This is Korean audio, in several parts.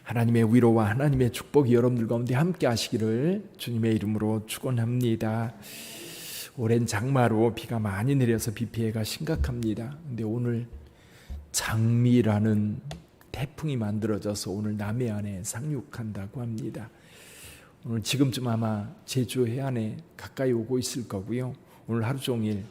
하나님의 위로와 하나님의 축복이 여러분들 가운데 함께 하시기를 주님의 이름으로 축원합니다. 오랜 장마로 비가 많이 내려서 비 피해가 심각합니다. 근데 오늘 장미라는 태풍이 만들어져서 오늘 남해안에 상륙한다고 합니다. 오늘 지금쯤 아마 제주 해안에 가까이 오고 있을 거고요. 오늘 하루 종일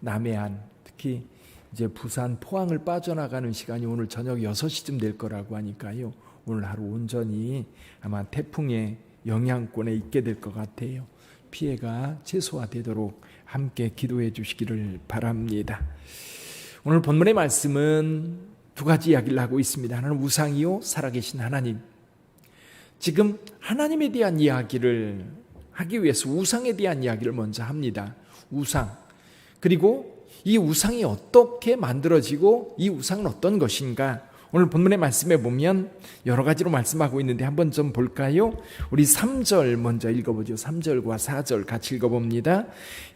남해안, 특히 이제 부산, 포항을 빠져나가는 시간이 오늘 저녁 6시쯤 될 거라고 하니까요. 오늘 하루 온전히 아마 태풍의 영향권에 있게 될 것 같아요. 피해가 최소화되도록 함께 기도해 주시기를 바랍니다. 오늘 본문의 말씀은 두 가지 이야기를 하고 있습니다. 하나는 우상이요, 살아계신 하나님. 지금 하나님에 대한 이야기를 하기 위해서 우상에 대한 이야기를 먼저 합니다. 우상. 그리고 이 우상이 어떻게 만들어지고 이 우상은 어떤 것인가? 오늘 본문의 말씀에 보면 여러 가지로 말씀하고 있는데 한번 좀 볼까요? 우리 3절 먼저 읽어보죠. 3절과 4절 같이 읽어봅니다.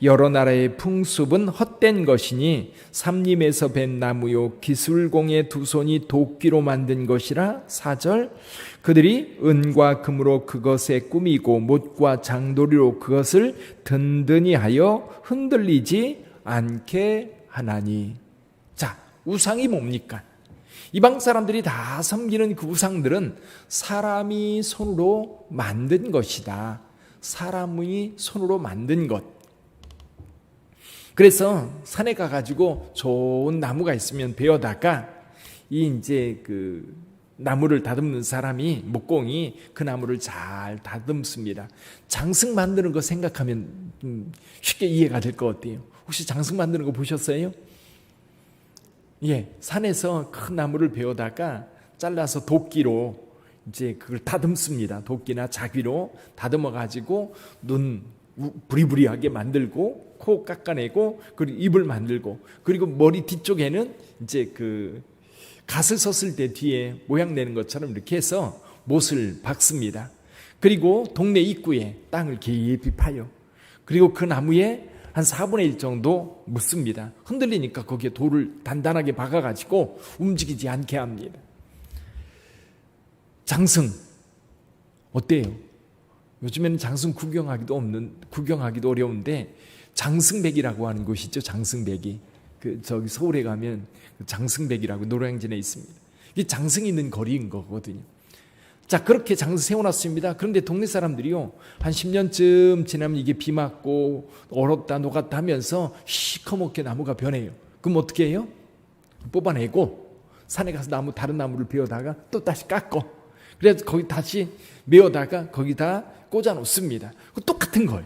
여러 나라의 풍습은 헛된 것이니 삼림에서 벤 나무요 기술공의 두 손이 도끼로 만든 것이라. 4절 그들이 은과 금으로 그것에 꾸미고 못과 장도리로 그것을 든든히 하여 흔들리지 않게 하나니. 자, 우상이 뭡니까? 이방 사람들이 다 섬기는 그 우상들은 사람이 손으로 만든 것이다. 사람이 손으로 만든 것. 그래서 산에 가가지고 좋은 나무가 있으면 베어다가 이제 그 나무를 다듬는 사람이 목공이 그 나무를 잘 다듬습니다. 장승 만드는 거 생각하면 쉽게 이해가 될 것 같아요. 혹시 장승 만드는 거 보셨어요? 예, 산에서 큰 나무를 베어다가 잘라서 도끼로 이제 그걸 다듬습니다. 도끼나 자귀로 다듬어 가지고 눈 부리부리하게 만들고 코 깎아내고 그리고 입을 만들고 그리고 머리 뒤쪽에는 이제 그 갓을 썼을 때 뒤에 모양 내는 것처럼 이렇게 해서 못을 박습니다. 그리고 동네 입구에 땅을 깊이 파요. 그리고 그 나무에 한 4분의 1 정도 묻습니다. 흔들리니까 거기에 돌을 단단하게 박아가지고 움직이지 않게 합니다. 장승 어때요? 요즘에는 장승 구경하기도 어려운데 장승백이라고 하는 곳이 있죠. 장승백이 저기 서울에 가면 장승백이라고 노량진에 있습니다. 이게 장승이 있는 거리인 거거든요. 자, 그렇게 장승 세워놨습니다. 그런데 동네 사람들이요, 한 10년쯤 지나면 이게 비 맞고 얼었다 녹았다 하면서 시커멓게 나무가 변해요. 그럼 어떻게 해요? 뽑아내고 산에 가서 다른 나무를 베어다가 또 다시 깎고 그래서 거기 다시 메어다가 거기다 꽂아 놓습니다. 똑같은 거예요.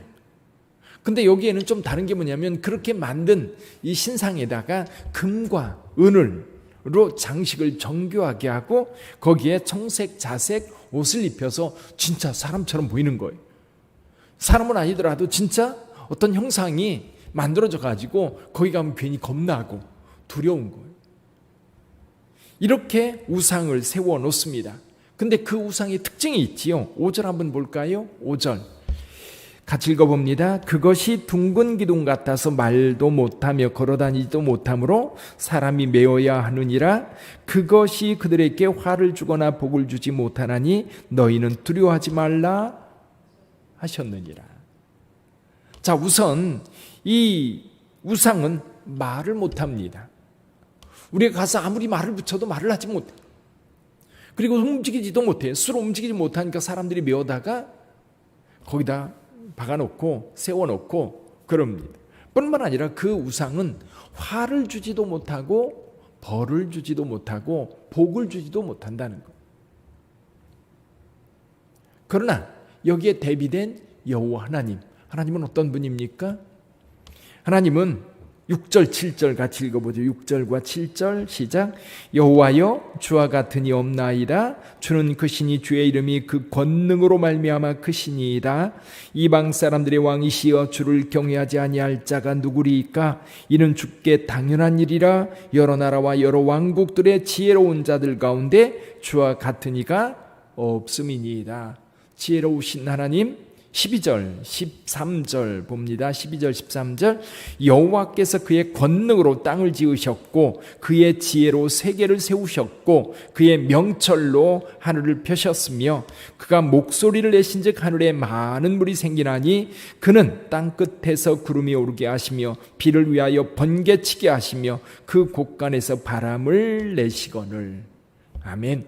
근데 여기에는 좀 다른 게 뭐냐면 그렇게 만든 이 신상에다가 금과 은으로 장식을 정교하게 하고 거기에 청색, 자색 옷을 입혀서 진짜 사람처럼 보이는 거예요. 사람은 아니더라도 진짜 어떤 형상이 만들어져 가지고 거기 가면 괜히 겁나고 두려운 거예요. 이렇게 우상을 세워 놓습니다. 근데 그 우상의 특징이 있지요. 5절 한번 볼까요? 5절 같이 읽어봅니다. 그것이 둥근 기둥 같아서 말도 못하며 걸어다니지도 못하므로 사람이 메어야 하느니라. 그것이 그들에게 화를 주거나 복을 주지 못하나니 너희는 두려워하지 말라 하셨느니라. 자, 우선 이 우상은 말을 못합니다. 우리가 가서 아무리 말을 붙여도 말을 하지 못해. 그리고 움직이지도 못해. 스스로 움직이지 못하니까 사람들이 메어다가 거기다 박아놓고 세워놓고 그럽니다. 뿐만 아니라 그 우상은 화를 주지도 못하고 벌을 주지도 못하고 복을 주지도 못한다는 것. 그러나 여기에 대비된 여호와 하나님은 어떤 분입니까? 하나님은 6절 7절 같이 읽어보죠. 6절과 7절 시작. 여호와여 주와 같으니 없나이다. 주는 크시니 주의 이름이 그 권능으로 말미암아 크시니이다. 이방 사람들의 왕이시여 주를 경외하지 아니할 자가 누구리이까? 이는 주께 당연한 일이라. 여러 나라와 여러 왕국들의 지혜로운 자들 가운데 주와 같은 이가 없음이니이다. 지혜로우신 하나님, 12절, 13절 봅니다. 12절, 13절. 여호와께서 그의 권능으로 땅을 지으셨고 그의 지혜로 세계를 세우셨고 그의 명철로 하늘을 펴셨으며 그가 목소리를 내신즉 하늘에 많은 물이 생기나니 그는 땅 끝에서 구름이 오르게 하시며 비를 위하여 번개치게 하시며 그 곳간에서 바람을 내시거늘. 아멘.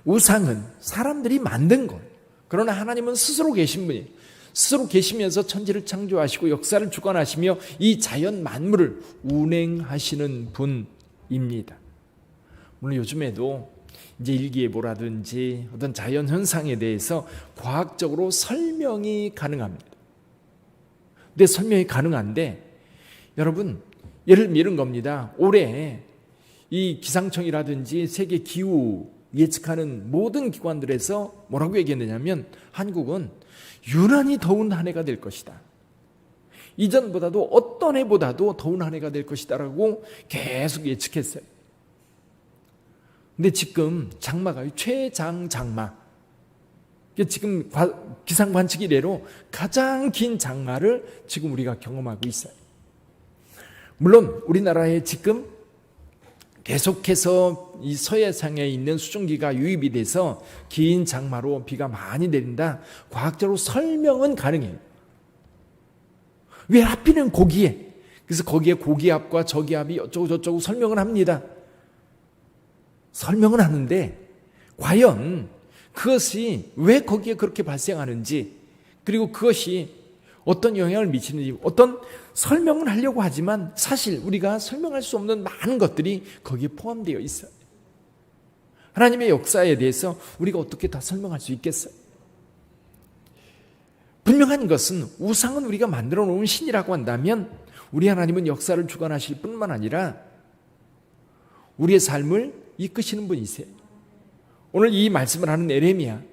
우상은 사람들이 만든 것. 그러나 하나님은 스스로 계신 분이에요. 스스로 계시면서 천지를 창조하시고 역사를 주관하시며 이 자연 만물을 운행하시는 분입니다. 물론 요즘에도 이제 일기예보라든지 어떤 자연 현상에 대해서 과학적으로 설명이 가능합니다. 근데 설명이 가능한데 여러분 예를 들면 이런 겁니다. 올해 이 기상청이라든지 세계 기후 예측하는 모든 기관들에서 뭐라고 얘기했느냐면 한국은 유난히 더운 한 해가 될 것이다. 이전보다도 어떤 해보다도 더운 한 해가 될 것이다라고 계속 예측했어요. 근데 지금 장마가 최장장마, 지금 기상 관측 이래로 가장 긴 장마를 지금 우리가 경험하고 있어요. 물론 우리나라에 지금 계속해서 이 서해상에 있는 수증기가 유입이 돼서 긴 장마로 비가 많이 내린다. 과학적으로 설명은 가능해요. 왜 하필은 거기에? 그래서 거기에 고기압과 저기압이 어쩌고 저쩌고 설명을 합니다. 설명은 하는데 과연 그것이 왜 거기에 그렇게 발생하는지, 그리고 그것이 어떤 영향을 미치는지 어떤 설명을 하려고 하지만 사실 우리가 설명할 수 없는 많은 것들이 거기에 포함되어 있어요. 하나님의 역사에 대해서 우리가 어떻게 다 설명할 수 있겠어요? 분명한 것은 우상은 우리가 만들어 놓은 신이라고 한다면 우리 하나님은 역사를 주관하실 뿐만 아니라 우리의 삶을 이끄시는 분이세요. 오늘 이 말씀을 하는 에레미야,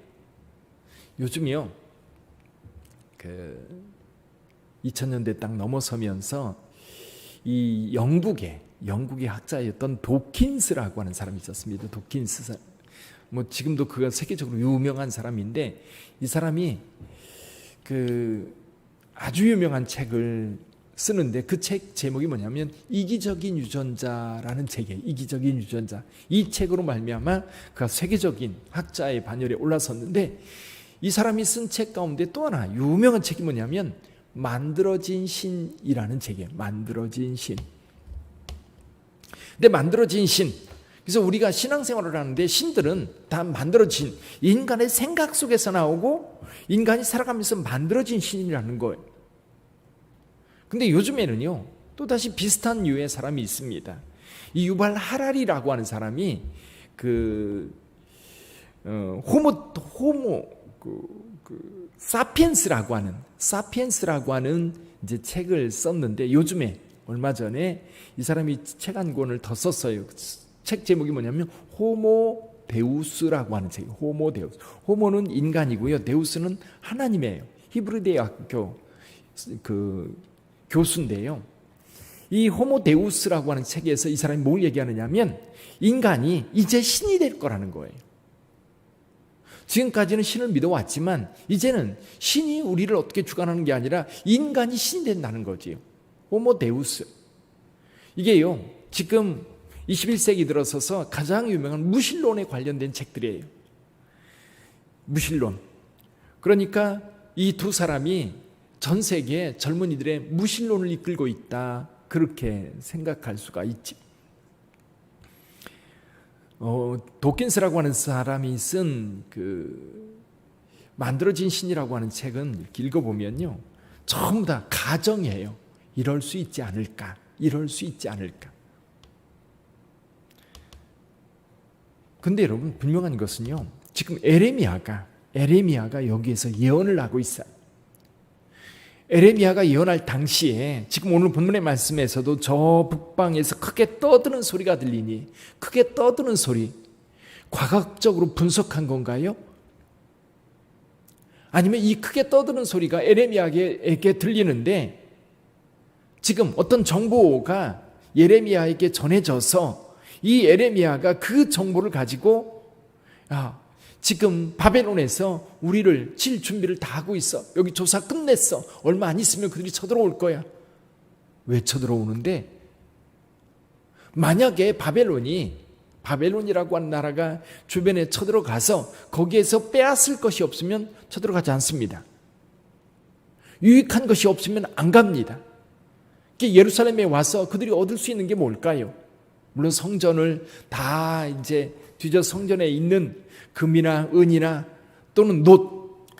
요즘이요 2000년대 딱 넘어서면서 이 영국의 학자였던 도킨스라고 하는 사람이 있었습니다. 도킨스, 뭐 지금도 그가 세계적으로 유명한 사람인데, 이 사람이 아주 유명한 책을 쓰는데 그 책 제목이 뭐냐면 이기적인 유전자라는 책이에요. 이기적인 유전자. 이 책으로 말미암아 그가 세계적인 학자의 반열에 올라섰는데, 이 사람이 쓴 책 가운데 또 하나 유명한 책이 뭐냐면 만들어진 신이라는 책이에요. 만들어진 신. 근데 만들어진 신, 그래서 우리가 신앙생활을 하는데 신들은 다 만들어진 인간의 생각 속에서 나오고 인간이 살아가면서 만들어진 신이라는 거예요. 근데 요즘에는요 또다시 비슷한 유의 사람이 있습니다. 이 유발 하라리라고 하는 사람이 사피엔스라고 하는 이제 책을 썼는데, 요즘에 얼마 전에 이 사람이 책 한 권을 더 썼어요. 책 제목이 뭐냐면 호모 데우스라고 하는 책이에요. 호모 데우스. 호모는 인간이고요, 데우스는 하나님이에요. 히브리 대학교 교수인데요. 이 호모 데우스라고 하는 책에서 이 사람이 뭘 얘기하느냐면 인간이 이제 신이 될 거라는 거예요. 지금까지는 신을 믿어왔지만 이제는 신이 우리를 어떻게 주관하는 게 아니라 인간이 신이 된다는 거지요. 호모 데우스. 이게요 지금 21세기 들어서서 가장 유명한 무신론에 관련된 책들이에요. 무신론. 그러니까 이 두 사람이 전 세계 젊은이들의 무신론을 이끌고 있다, 그렇게 생각할 수가 있지. 도킨스라고 하는 사람이 쓴 만들어진 신이라고 하는 책은 이렇게 읽어보면요 전부 다 가정이에요. 이럴 수 있지 않을까, 이럴 수 있지 않을까. 근데 여러분 분명한 것은요, 지금 에레미야가 여기에서 예언을 하고 있어요. 에레미야가 예언할 당시에 지금 오늘 본문의 말씀에서도 저 북방에서 크게 떠드는 소리가 들리니, 크게 떠드는 소리, 과학적으로 분석한 건가요? 아니면 이 크게 떠드는 소리가 에레미야에게 들리는데 지금 어떤 정보가 예레미야에게 전해져서 이 에레미야가 그 정보를 가지고 지금 바벨론에서 우리를 칠 준비를 다 하고 있어. 여기 조사 끝냈어. 얼마 안 있으면 그들이 쳐들어올 거야. 왜 쳐들어오는데? 만약에 바벨론이라고 하는 나라가 주변에 쳐들어가서 거기에서 빼앗을 것이 없으면 쳐들어가지 않습니다. 유익한 것이 없으면 안 갑니다. 예루살렘에 와서 그들이 얻을 수 있는 게 뭘까요? 물론 성전을 다 이제 뒤져 성전에 있는 금이나 은이나 또는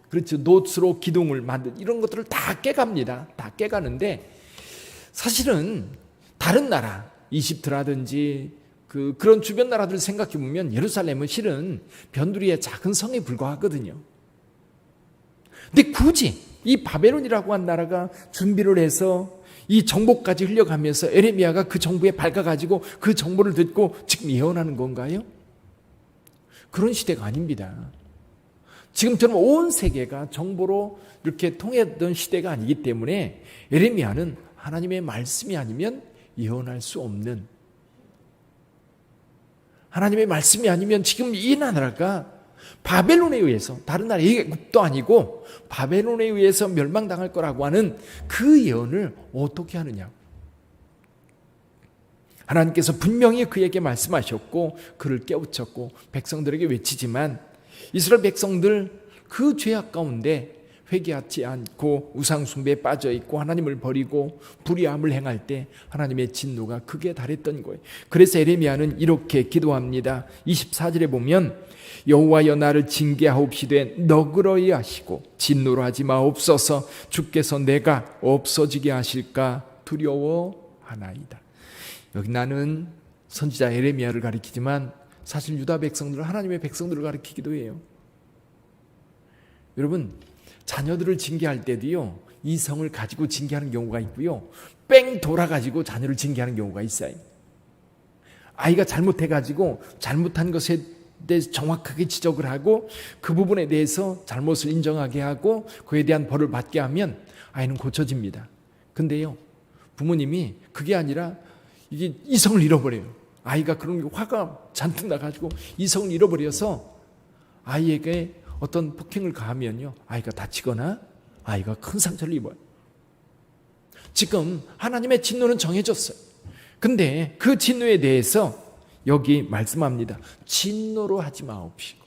그렇죠. 놋으로 기둥을 만든 이런 것들을 다 깨갑니다. 다 깨가는데 사실은 다른 나라, 이집트라든지 그런 주변 나라들 생각해 보면 예루살렘은 실은 변두리의 작은 성에 불과하거든요. 근데 굳이 이 바벨론이라고 한 나라가 준비를 해서 이 정보까지 흘려가면서 에레미야가 그 정보에 밝아가지고 그 정보를 듣고 지금 예언하는 건가요? 그런 시대가 아닙니다. 지금처럼 온 세계가 정보로 이렇게 통했던 시대가 아니기 때문에 에레미야는 하나님의 말씀이 아니면 예언할 수 없는, 하나님의 말씀이 아니면 지금 이 나라가 바벨론에 의해서, 다른 나라 애굽도 아니고 바벨론에 의해서 멸망당할 거라고 하는 그 예언을 어떻게 하느냐. 하나님께서 분명히 그에게 말씀하셨고 그를 깨우쳤고 백성들에게 외치지만 이스라엘 백성들 그 죄악 가운데 회개하지 않고 우상숭배에 빠져있고 하나님을 버리고 불의함을 행할 때 하나님의 진노가 극에 달했던 거예요. 그래서 에레미야는 이렇게 기도합니다. 24절에 보면 여호와여 나를 징계하옵시되 너그러이 하시고 진노로 하지 마옵소서. 주께서 내가 없어지게 하실까 두려워하나이다. 여기 나는 선지자 에레미야를 가리키지만 사실 유다 백성들은 하나님의 백성들을 가리키기도 해요. 여러분, 자녀들을 징계할 때도요, 이성을 가지고 징계하는 경우가 있고요, 뺑 돌아가지고 자녀를 징계하는 경우가 있어요. 아이가 잘못해가지고 잘못한 것에 대해서 정확하게 지적을 하고 그 부분에 대해서 잘못을 인정하게 하고 그에 대한 벌을 받게 하면 아이는 고쳐집니다. 근데요, 부모님이 그게 아니라 이게 이성을 잃어버려요. 아이가 그런 게 화가 잔뜩 나가지고 이성을 잃어버려서 아이에게 어떤 폭행을 가하면요, 아이가 다치거나 아이가 큰 상처를 입어요. 지금 하나님의 진노는 정해졌어요. 근데 그 진노에 대해서 여기 말씀합니다. 진노로 하지 마옵시고.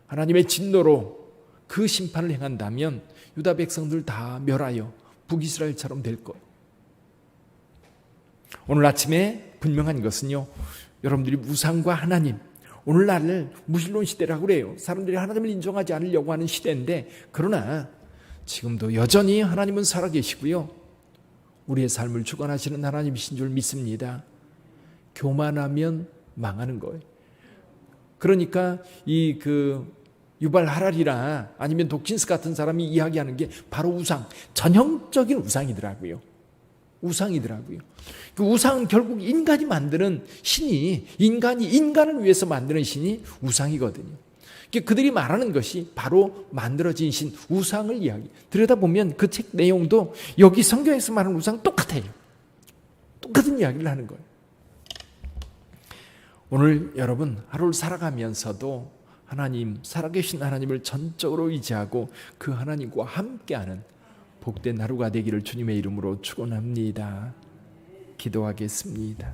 하나님의 진노로 그 심판을 행한다면 유다 백성들 다 멸하여 북이스라엘처럼 될 거예요. 오늘 아침에 분명한 것은요, 여러분들이 우상과 하나님, 오늘날을 무신론 시대라고 그래요. 사람들이 하나님을 인정하지 않으려고 하는 시대인데, 그러나 지금도 여전히 하나님은 살아계시고요, 우리의 삶을 주관하시는 하나님이신 줄 믿습니다. 교만하면 망하는 거예요. 그러니까 유발 하랄이나 아니면 도킨스 같은 사람이 이야기하는 게 바로 우상, 전형적인 우상이더라고요. 그 우상은 결국 인간이 만드는 신이, 인간이 인간을 위해서 만드는 신이 우상이거든요. 그들이 말하는 것이 바로 만들어진 신, 우상을 이야기. 들여다보면 그 책 내용도 여기 성경에서 말하는 우상 똑같아요. 똑같은 이야기를 하는 거예요. 오늘 여러분 하루를 살아가면서도 하나님, 살아계신 하나님을 전적으로 의지하고 그 하나님과 함께하는 복된 하루가 되기를 주님의 이름으로 축원합니다. 기도하겠습니다.